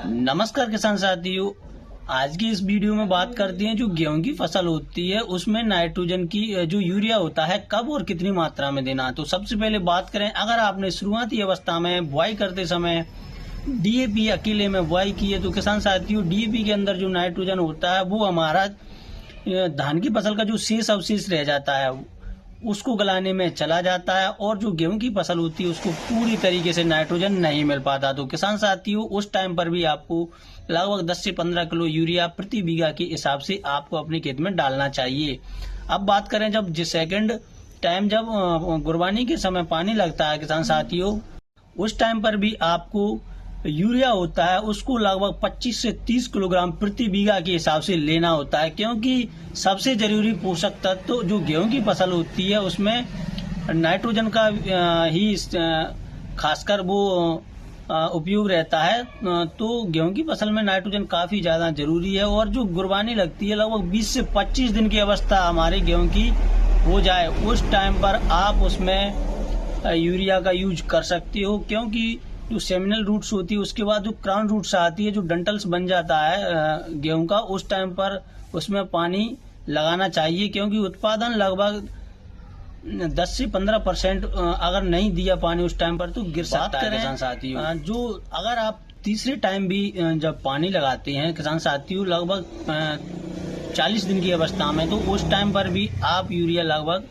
नमस्कार किसान साथियों। आज की इस वीडियो में बात करते हैं जो गेहूं की फसल होती है उसमें नाइट्रोजन की जो यूरिया होता है कब और कितनी मात्रा में देना। तो सबसे पहले बात करें, अगर आपने शुरुआती अवस्था में बुआई करते समय डीएपी अकेले में बुआई की है तो किसान साथियों डीएपी के अंदर जो नाइट्रोजन होता है वो हमारा धान की फसल का जो शेष अवशेष रह जाता है उसको गलाने में चला जाता है और जो गेहूं की फसल होती है उसको पूरी तरीके से नाइट्रोजन नहीं मिल पाता। तो किसान साथियों उस टाइम पर भी आपको लगभग 10 से 15 किलो यूरिया प्रति बीघा के हिसाब से आपको अपने खेत में डालना चाहिए। अब बात करें जब सेकंड टाइम जब गुरबानी के समय पानी लगता है किसान साथियों, उस टाइम पर भी आपको यूरिया होता है उसको लगभग 25 से 30 किलोग्राम प्रति बीघा के हिसाब से लेना होता है, क्योंकि सबसे जरूरी पोषक तत्व तो जो गेहूं की फसल होती है उसमें नाइट्रोजन का ही खासकर वो उपयोग रहता है। तो गेहूं की फसल में नाइट्रोजन काफी ज्यादा जरूरी है और जो गुरबानी लगती है लगभग 20 से 25 दिन की अवस्था हमारे गेहूं की हो जाए उस टाइम पर आप उसमें यूरिया का यूज कर सकते हो, क्योंकि जो सेमिनल रूट्स होती है उसके बाद जो क्राउन रूट्स आती है जो डंटल्स बन जाता है गेहूं का, उस टाइम पर उसमें पानी लगाना चाहिए, क्योंकि उत्पादन लगभग 10 से 15% अगर नहीं दिया पानी उस टाइम पर तो गिर सकता है किसान साथियों। जो अगर आप तीसरे टाइम भी जब पानी लगाते हैं किसान साथियों लगभग 40 दिन की अवस्था में, तो उस टाइम पर भी आप यूरिया लगभग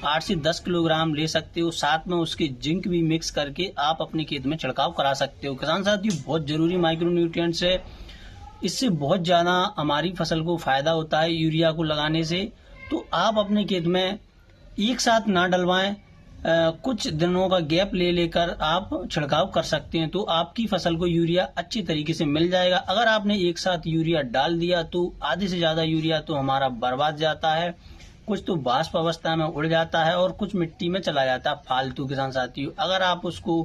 8 से 10 किलोग्राम ले सकते हो। साथ में उसके जिंक भी मिक्स करके आप अपने खेत में छिड़काव करा सकते हो। किसान साथियों बहुत जरूरी माइक्रो न्यूट्रिएंट्स है, इससे बहुत ज्यादा हमारी फसल को फायदा होता है यूरिया को लगाने से। तो आप अपने खेत में एक साथ ना डलवाएं, कुछ दिनों का गैप ले लेकर आप छिड़काव कर सकते हैं, तो आपकी फसल को यूरिया अच्छी तरीके से मिल जाएगा। अगर आपने एक साथ यूरिया डाल दिया तो आधे से ज्यादा यूरिया तो हमारा बर्बाद जाता है, कुछ तो वाष्प अवस्था में उड़ जाता है और कुछ मिट्टी में चला जाता है फालतू। किसान साथियों अगर आप उसको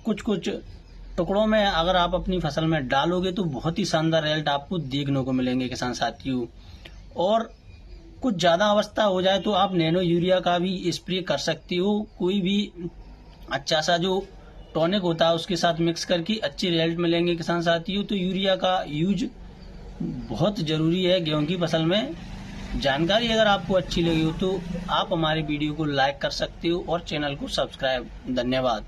कुछ कुछ टुकड़ों में अगर आप अपनी फसल में डालोगे तो बहुत ही शानदार रिजल्ट आपको देखने को मिलेंगे किसान साथियों। और कुछ ज्यादा अवस्था हो जाए तो आप नैनो यूरिया का भी स्प्रे कर सकते हो, कोई भी अच्छा सा जो टॉनिक होता है उसके साथ मिक्स करके अच्छे रिजल्ट मिलेंगे किसान साथियों। तो यूरिया का यूज बहुत जरूरी है गेहूं की फसल में। जानकारी अगर आपको अच्छी लगी हो तो आप हमारे वीडियो को लाइक कर सकते हो और चैनल को सब्सक्राइब। धन्यवाद।